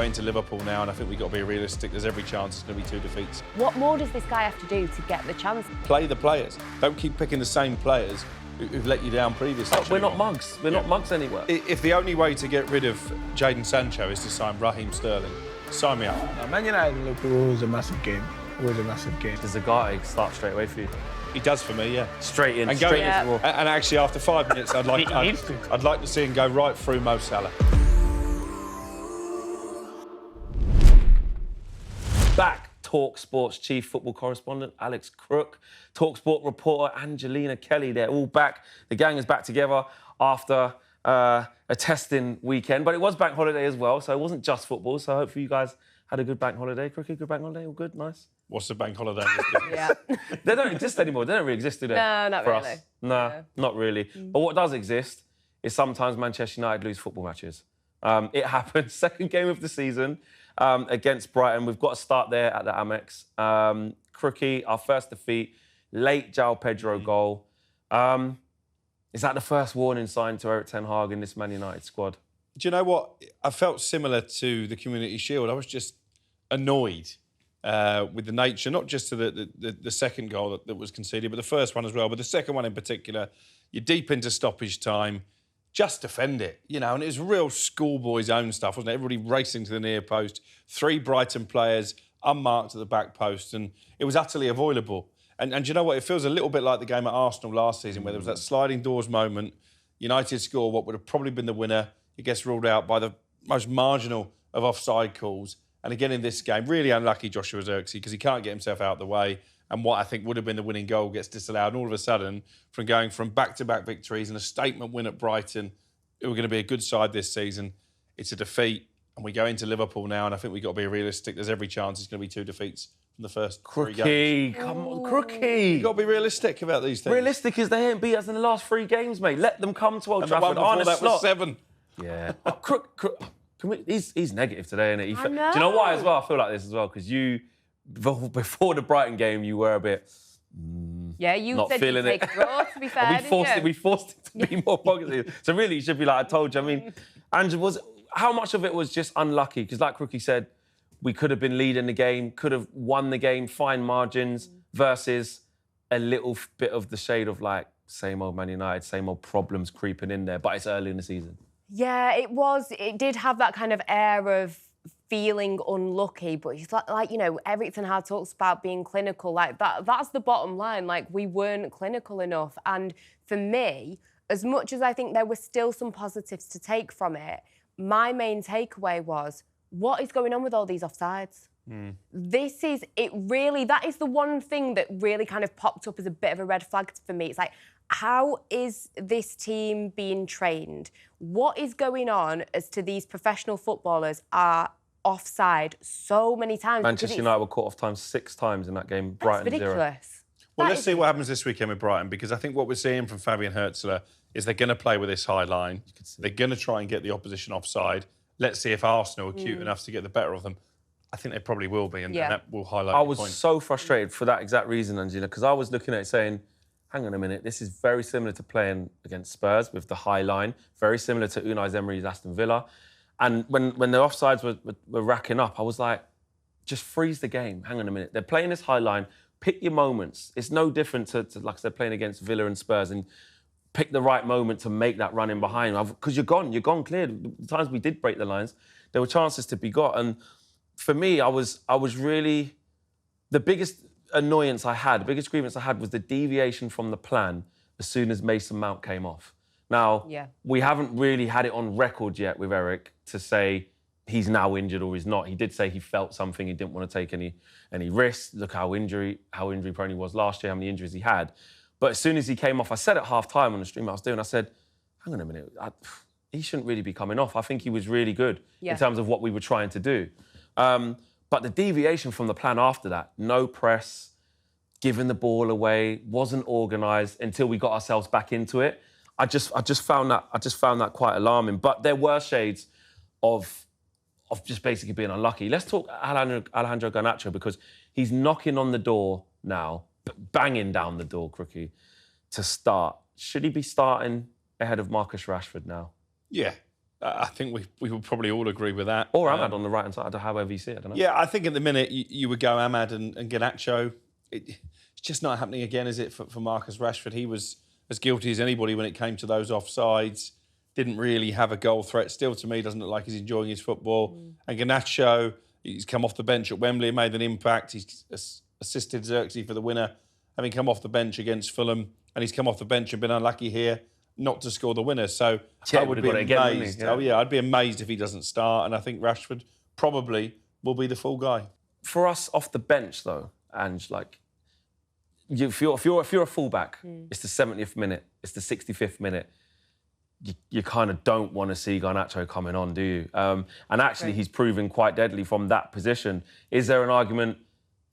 into Liverpool now, and I think we've got to be realistic. There's every chance it's going to be 2 defeats. What more does this guy have to do to get the chance? Play the players. Don't keep picking the same players who've let you down previously. We're not mugs. We're not mugs anywhere. If the only way to get rid of Jadon Sancho is to sign Raheem Sterling, sign me up. Man United and Liverpool was a massive game. It was a massive game. Does the guy start straight away for you? He does for me, yeah. Straight in, and straight in. into the And actually, after 5 minutes, I'd like to see him go right through Mo Salah. Back, talkSPORT's chief football correspondent, Alex Crook, talkSPORT reporter, Angelina Kelly. They're all back. The gang is back together after a testing weekend. But it was bank holiday as well, so it wasn't just football. So hopefully you guys had a good bank holiday. Crookie, good bank holiday? All good? Nice? What's the bank holiday? Yeah. They don't exist anymore. They don't really exist, do they? No, not for really. Us? No, not really. But what does exist is sometimes Manchester United lose football matches. It happened. Second game of the season against Brighton. We've got to start there at the Amex. Crookie, our first defeat. Late João Pedro goal. Is that the first warning sign to Erik ten Hag in this Man United squad? Do you know what? I felt similar to the Community Shield. I was just annoyed with the nature, not just to the second goal that was conceded, but the first one as well. But the second one in particular, you're deep into stoppage time, just defend it, you know. And it was real schoolboy's own stuff, wasn't it? Everybody racing to the near post, 3 Brighton players unmarked at the back post, and it was utterly avoidable. And do you know what? It feels a little bit like the game at Arsenal last season, where there was that sliding doors moment. United score what would have probably been the winner. It gets ruled out by the most marginal of offside calls. And again in this game, really unlucky Joshua Zirkzee because he can't get himself out of the way. And what I think would have been the winning goal gets disallowed. And all of a sudden, from going from back-to-back victories and a statement win at Brighton, who are going to be a good side this season, it's a defeat. And we go into Liverpool now, and I think we've got to be realistic. There's every chance it's going to be 2 defeats from the first 3 games. Crookie, come on, Crookie. You've got to be realistic about these things. Realistic is they ain't beat us in the last 3 games, mate. Let them come to Old And the Trafford. one before that was 7. Yeah. Crook, he's negative today, isn't he? I know. Do you know why as well? I feel like this as well, because you, before the Brighton game, you were a bit... Yeah, you not said you'd feeling take it. a draw, to be fair, we forced it to be more positive. So really, you should be like, I told you. I mean, Andrew, how much of it was just unlucky? Because like Crookie said, we could have been leading the game, could have won the game, fine margins, versus a little bit of the shade of like, same old Man United, same old problems creeping in there, but it's early in the season. Yeah, it was. It did have that kind of air of feeling unlucky, but it's like you know, Erik ten Hag talks about being clinical. Like that's the bottom line. Like we weren't clinical enough. And for me, as much as I think there were still some positives to take from it, my main takeaway was, what is going on with all these offsides? This is it really, that is the one thing that really kind of popped up as a bit of a red flag for me. It's like, how is this team being trained? What is going on as to these professional footballers are offside so many times? Manchester United were caught off time 6 times in that game. Brighton That's ridiculous. 0. Well, let's see what happens this weekend with Brighton, because I think what we're seeing from Fabian Herzler is they're going to play with this high line. They're going to try and get the opposition offside. Let's see if Arsenal are cute enough to get the better of them. I think they probably will be, and that will highlight I the was point. so frustrated for that exact reason, Angelina, because I was looking at it saying, hang on a minute, this is very similar to playing against Spurs with the high line, very similar to Unai Emery's Aston Villa. And when the offsides were racking up, I was like, just freeze the game. Hang on a minute. They're playing this high line. Pick your moments. It's no different to like I said, playing against Villa and Spurs, and pick the right moment to make that run in behind. Because you're gone clear. The times we did break the lines, there were chances to be got. And for me, I was really... The biggest annoyance I had, the biggest grievance I had was the deviation from the plan as soon as Mason Mount came off. Now, we haven't really had it on record yet with Erik to say he's now injured or he's not. He did say he felt something, he didn't want to take any risks. Look how injury prone he was last year, how many injuries he had. But as soon as he came off, I said at half-time on the stream I was doing, I said, hang on a minute, he shouldn't really be coming off. I think he was really good in terms of what we were trying to do. But the deviation from the plan after that, no press, giving the ball away, wasn't organised until we got ourselves back into it. I just found that quite alarming. But there were shades of just basically being unlucky. Let's talk Alejandro Garnacho, because he's knocking on the door now, banging down the door, Crookie, to start. Should he be starting ahead of Marcus Rashford now? Yeah. I think we would probably all agree with that. Or Ahmad on the right-hand side, however you see it, I don't know. Yeah, I think at the minute you would go Ahmad and Garnacho. It's just not happening again, is it, for Marcus Rashford? He was as guilty as anybody when it came to those offsides. Didn't really have a goal threat. Still, to me, doesn't look like he's enjoying his football. And Garnacho, he's come off the bench at Wembley, made an impact. He's assisted Xerxes for the winner, having come off the bench against Fulham, and he's come off the bench and been unlucky here not to score the winner. So I would be amazed. I'd be amazed if he doesn't start. And I think Rashford probably will be the full guy. For us off the bench, though, and like, if you're a fullback, it's the 70th minute, it's the 65th minute. You kind of don't want to see Garnacho coming on, do you? And actually, he's proven quite deadly from that position. Is there an argument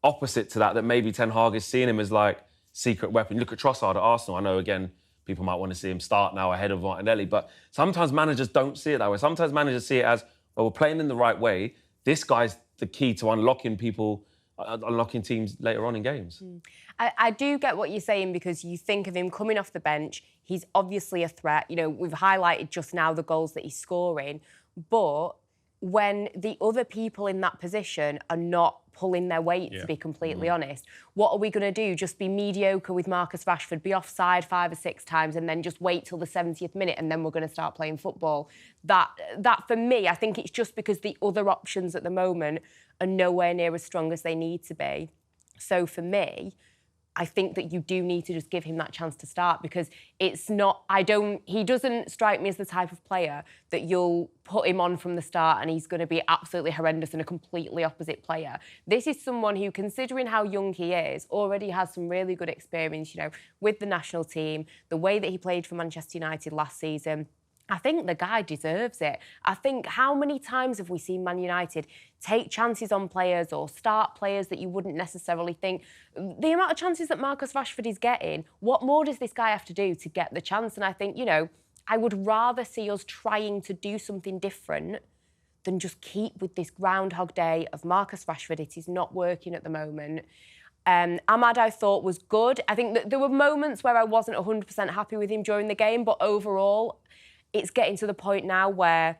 opposite to that maybe Ten Hag is seeing him as like secret weapon? Look at Trossard at Arsenal. I know, again, people might want to see him start now ahead of Martinelli, but sometimes managers don't see it that way. Sometimes managers see it as, well, we're playing in the right way. This guy's the key to unlocking teams later on in games. I do get what you're saying, because you think of him coming off the bench, he's obviously a threat. You know, we've highlighted just now the goals that he's scoring, but when the other people in that position are not pulling their weight, to be completely honest, what are we going to do? Just be mediocre with Marcus Rashford, be offside 5 or 6 times, and then just wait till the 70th minute and then we're going to start playing football? That for me, I think it's just because the other options at the moment are nowhere near as strong as they need to be. So for me, I think that you do need to just give him that chance to start, because it's not, he doesn't strike me as the type of player that you'll put him on from the start and he's going to be absolutely horrendous and a completely opposite player. This is someone who, considering how young he is, already has some really good experience, you know, with the national team, the way that he played for Manchester United last season. I think the guy deserves it. I think, how many times have we seen Man United take chances on players or start players that you wouldn't necessarily think? The amount of chances that Marcus Rashford is getting, what more does this guy have to do to get the chance? And I think, you know, I would rather see us trying to do something different than just keep with this Groundhog Day of Marcus Rashford. It is not working at the moment. Ahmad, I thought, was good. I think that there were moments where I wasn't 100% happy with him during the game, but overall, it's getting to the point now where,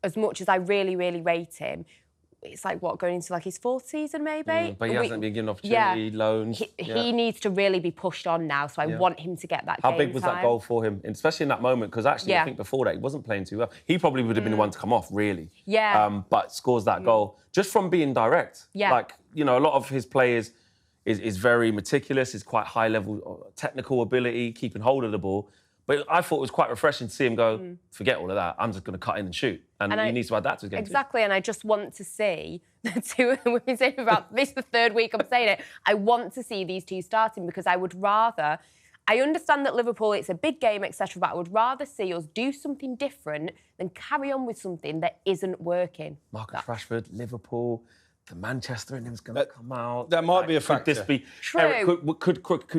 as much as I really, really rate him, it's like, what, going into like his 4th season maybe? But he hasn't been given opportunity, loans. He needs to really be pushed on now, so I want him to get that How game big was time. that goal for him, especially in that moment? Because actually, I think before that, he wasn't playing too well. He probably would have been the one to come off, really. Yeah. But scores that goal just from being direct. Yeah. Like, you know, a lot of his players is very meticulous, is quite high level technical ability, keeping hold of the ball. But I thought it was quite refreshing to see him go, forget all of that, I'm just going to cut in and shoot. And he needs to adapt to his game. Exactly, and I just want to see the two of them. We've been saying about this the 3rd week I'm saying it. I want to see these two starting, because I would rather... I understand that Liverpool, it's a big game, etc., but I would rather see us do something different than carry on with something that isn't working. Marcus Rashford, Liverpool... The Manchester in him's going to come out. That might be a factor. Could this be... True. Eric,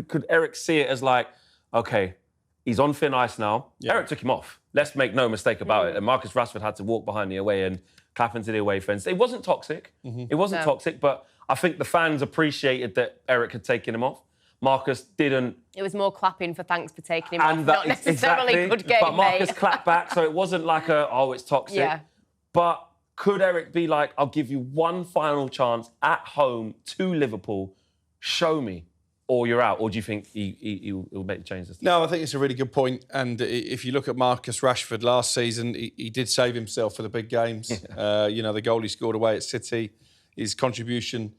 could Erik see it as like, OK... He's on thin ice now. Yeah. Erik took him off. Let's make no mistake about it. And Marcus Rashford had to walk behind the away and clap into the away fence. It wasn't toxic. It wasn't toxic, but I think the fans appreciated that Erik had taken him off. Marcus didn't. It was more clapping for thanks for taking him off, not necessarily good game, but Marcus mate. clapped back, so it wasn't like it's toxic. Yeah. But could Erik be like, I'll give you one final chance at home to Liverpool, show me? Or you're out? Or do you think he'll make the change this time? No, I think it's a really good point. And if you look at Marcus Rashford last season, he did save himself for the big games. You know, the goal he scored away at City, his contribution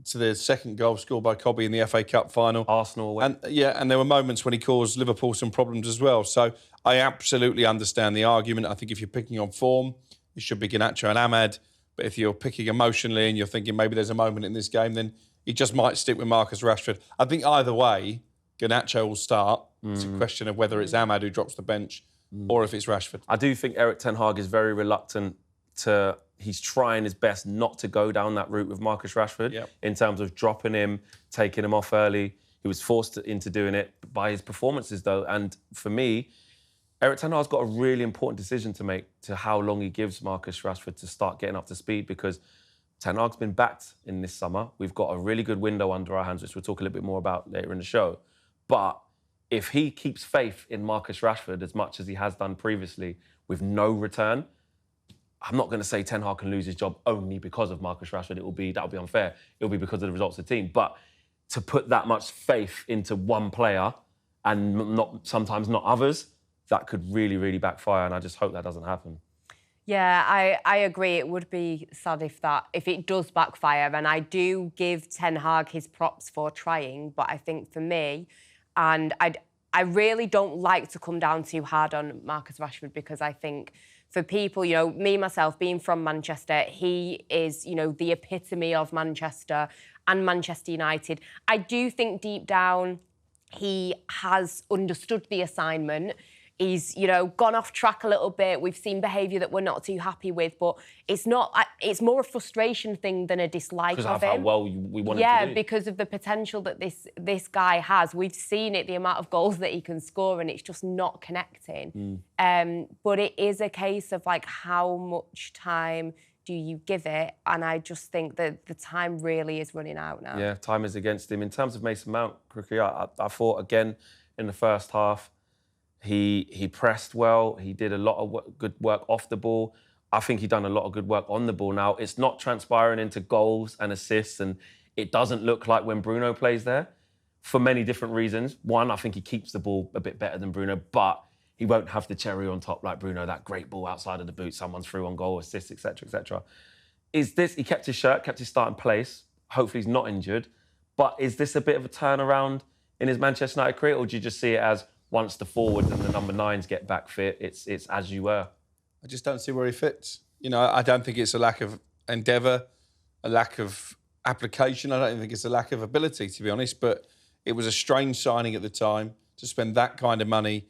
to the 2nd goal scored by Cobby in the FA Cup final. Arsenal away. And there were moments when he caused Liverpool some problems as well. So I absolutely understand the argument. I think if you're picking on form, it should be Garnacho and Ahmad. But if you're picking emotionally and you're thinking maybe there's a moment in this game, then he just might stick with Marcus Rashford. I think either way, Garnacho will start. It's a question of whether it's Ahmad who drops the bench or if it's Rashford. I do think Erik Ten Hag is very reluctant to... He's trying his best not to go down that route with Marcus Rashford in terms of dropping him, taking him off early. He was forced into doing it by his performances, though. And for me, Erik Ten Hag's got a really important decision to make to how long he gives Marcus Rashford to start getting up to speed, because Ten Hag's been backed in this summer. We've got a really good window under our hands, which we'll talk a little bit more about later in the show. But if he keeps faith in Marcus Rashford as much as he has done previously with no return, I'm not going to say Ten Hag can lose his job only because of Marcus Rashford. That'll be unfair. It'll be because of the results of the team. But to put that much faith into one player and sometimes not others, that could really, really backfire. And I just hope that doesn't happen. Yeah, I agree. It would be sad if it does backfire. And I do give Ten Hag his props for trying. But I think for me, and I really don't like to come down too hard on Marcus Rashford, because I think for people, you know, me, myself, being from Manchester, he is, you know, the epitome of Manchester and Manchester United. I do think deep down he has understood the assignment. He's, you know, gone off track a little bit. We've seen behaviour that we're not too happy with, but it's more a frustration thing than a dislike of him. Because of how well we want him to do. Yeah, because of the potential that this guy has. We've seen it, the amount of goals that he can score, and it's just not connecting. But it is a case of, like, how much time do you give it? And I just think that the time really is running out now. Yeah, time is against him. In terms of Mason Mount, Crookie, I thought, again, in the first half, he pressed well. He did a lot of good work off the ball. I think he done a lot of good work on the ball now. It's not transpiring into goals and assists, and it doesn't look like when Bruno plays there for many different reasons. One, I think he keeps the ball a bit better than Bruno, but he won't have the cherry on top like Bruno, that great ball outside of the boot, someone's through on goal, assist, etc., etc. He kept his shirt, kept his starting place. Hopefully he's not injured. But is this a bit of a turnaround in his Manchester United career, or do you just see it as once the forwards and the number 9s get back fit, it's as you were? I just don't see where he fits. You know, I don't think it's a lack of endeavour, a lack of application. I don't even think it's a lack of ability, to be honest. But it was a strange signing at the time to spend that kind of money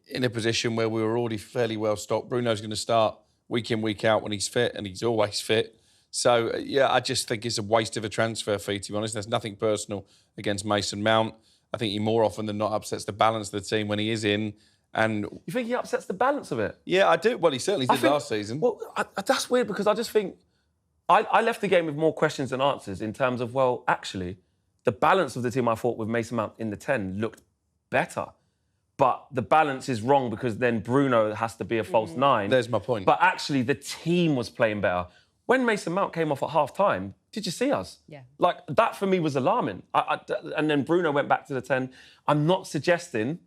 in a position where we were already fairly well stocked. Bruno's going to start week in, week out when he's fit, and he's always fit. So, yeah, I just think it's a waste of a transfer fee, to be honest. There's nothing personal against Mason Mount. I think he more often than not upsets the balance of the team when he is in. And you think he upsets the balance of it? Yeah, I do. Well, he certainly did last season. Well, that's weird, because I just think I left the game with more questions than answers in terms of, well, actually, the balance of the team, I thought, with Mason Mount in the 10 looked better. But the balance is wrong, because then Bruno has to be a false 9. There's my point. But actually, the team was playing better. When Mason Mount came off at half-time, did you see us? Yeah. Like, that for me was alarming. And then Bruno went back to the 10. I'm not suggesting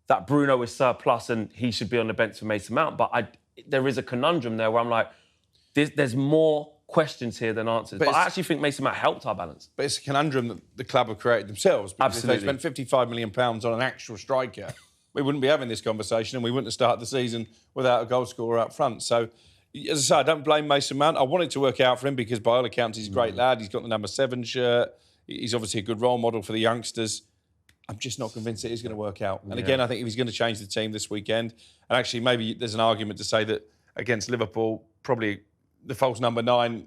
that Bruno is surplus and he should be on the bench for Mason Mount, but there is a conundrum there where I'm like, there's more questions here than answers. But I actually think Mason Mount helped our balance. But it's a conundrum that the club have created themselves. Because Absolutely. if they spent £55 million on an actual striker, we wouldn't be having this conversation, and we wouldn't have started the season without a goal scorer up front. So, as I say, I don't blame Mason Mount. I want it to work out for him, because by all accounts, he's a great lad. He's got the number 7 shirt. He's obviously a good role model for the youngsters. I'm just not convinced it is going to work out. And again, I think if he's going to change the team this weekend, and actually maybe there's an argument to say that against Liverpool, probably the false number 9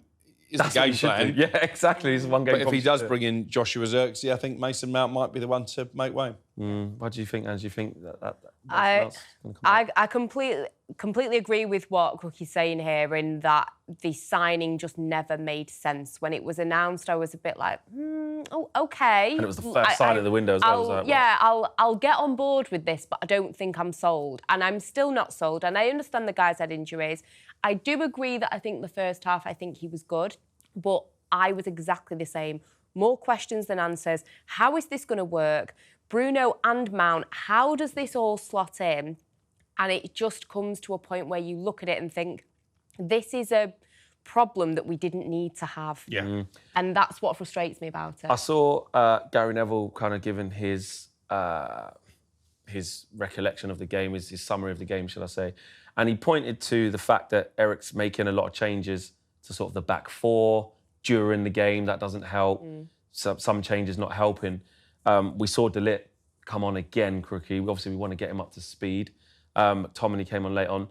is the game plan. Yeah, exactly. It's one game. But if he does bring in Joshua Zirkzee, I think Mason Mount might be the one to make way. What do you think, Ange? Do you think that I completely agree with what Crookie's saying here, in that the signing just never made sense. When it was announced, I was a bit like, oh, okay. And it was the first sign of the window as well. I'll get on board with this, but I don't think I'm sold. And I'm still not sold. And I understand the guys had injuries. I do agree that I think the first half, I think he was good, but I was exactly the same. More questions than answers. How is this going to work? Bruno and Mount, how does this all slot in? And it just comes to a point where you look at it and think, this is a problem that we didn't need to have. Yeah. And that's what frustrates me about it. I saw Gary Neville kind of giving his recollection of the game, his summary of the game, should I say. And he pointed to the fact that Erik's making a lot of changes to sort of the back 4 during the game. That doesn't help. Some changes not helping. We saw De Ligt come on again, Crookie. Obviously, we want to get him up to speed. McTominay came on late on.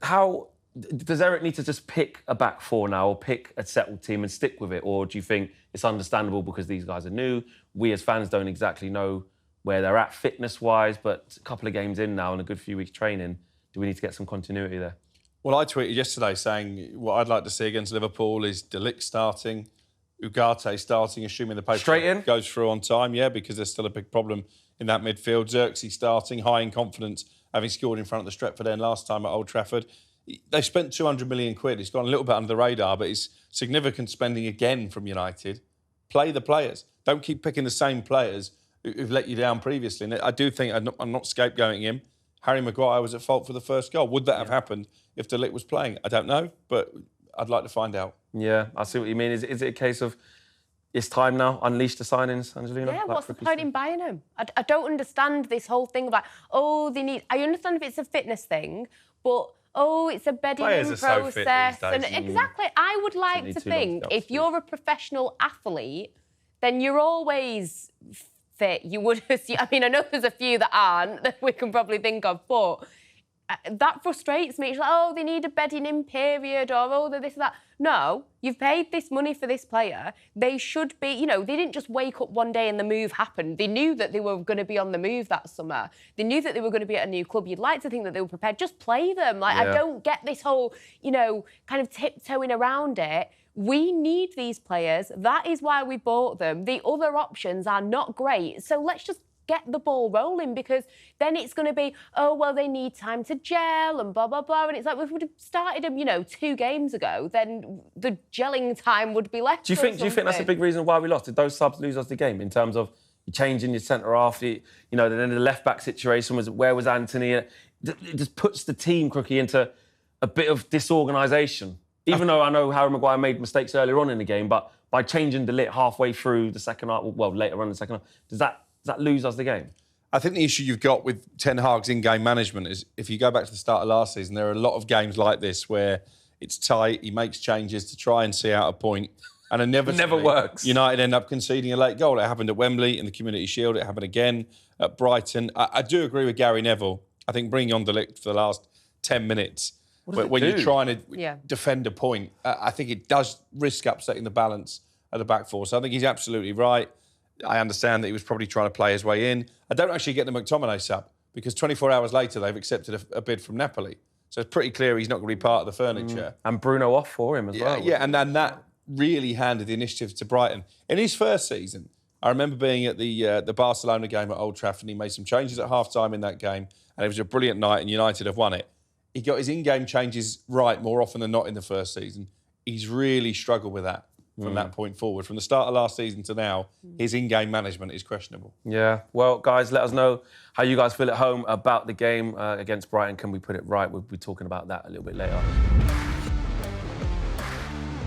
How does Erik need to just pick a back 4 now, or pick a settled team and stick with it? Or do you think it's understandable because these guys are new? We as fans don't exactly know where they're at fitness-wise, but a couple of games in now and a good few weeks training, do we need to get some continuity there? Well, I tweeted yesterday saying what I'd like to see against Liverpool is De Ligt starting, Ugarte starting, assuming the paper goes through on time, because there's still a big problem in that midfield. Zirkzee starting, high in confidence, having scored in front of the Stretford end last time at Old Trafford. They've spent 200 million quid. It's gone a little bit under the radar, but it's significant spending again from United. Play the players. Don't keep picking the same players who've let you down previously. And I do think, I'm not scapegoating him, Harry Maguire was at fault for the first goal. Would that have happened if De Ligt was playing? I don't know, but I'd like to find out. Yeah, I see what you mean. Is it a case of it's time now, unleash the signings, Angelina? Yeah, what's the point in buying them? I don't understand this whole thing about, they need... I understand if it's a fitness thing, but... it's a bedding in process. So fit these days. Exactly. I would like to think if you're a professional athlete, then you're always fit. You would assume, I mean, I know there's a few that aren't that we can probably think of, but that frustrates me. It's like, they need a bedding in period, or they're this and that. No, you've paid this money for this player. They should be, they didn't just wake up one day and the move happened. They knew that they were going to be on the move that summer. They knew that they were going to be at a new club. You'd like to think that they were prepared. Just play them. I don't get this whole, kind of tiptoeing around it. We need these players. That is why we bought them. The other options are not great. So let's just get the ball rolling, because then it's going to be, they need time to gel and blah, blah, blah. And it's like, if we'd have started them, 2 games ago, then the gelling time would be less. Do you think that's a big reason why we lost? Did those subs lose us the game in terms of changing your centre half? Then the left back situation was, where was Anthony? It just puts the team, Crookie, into a bit of disorganisation. Even though I know Harry Maguire made mistakes earlier on in the game, but by changing De Ligt halfway through the second half, later on in the second half, does that lose us the game? I think the issue you've got with Ten Hag's in-game management is, if you go back to the start of last season, there are a lot of games like this where it's tight, he makes changes to try and see out a point, and inevitably, it never works. United end up conceding a late goal. It happened at Wembley in the Community Shield. It happened again at Brighton. I do agree with Gary Neville. I think bringing on De Ligt for the last 10 minutes, when you're trying to defend a point, I think it does risk upsetting the balance of the back four. So I think he's absolutely right. I understand that he was probably trying to play his way in. I don't actually get the McTominay sub, because 24 hours later they've accepted a bid from Napoli. So it's pretty clear he's not going to be part of the furniture. And Bruno off for him as well. Yeah, and then that really handed the initiative to Brighton. In his first season, I remember being at the Barcelona game at Old Trafford, and he made some changes at half-time in that game, and it was a brilliant night, and United have won it. He got his in-game changes right more often than not in the first season. He's really struggled with that from that point forward. From the start of last season to now, his in-game management is questionable. Yeah. Well, guys, let us know how you guys feel at home about the game against Brighton. Can we put it right? We'll be talking about that a little bit later.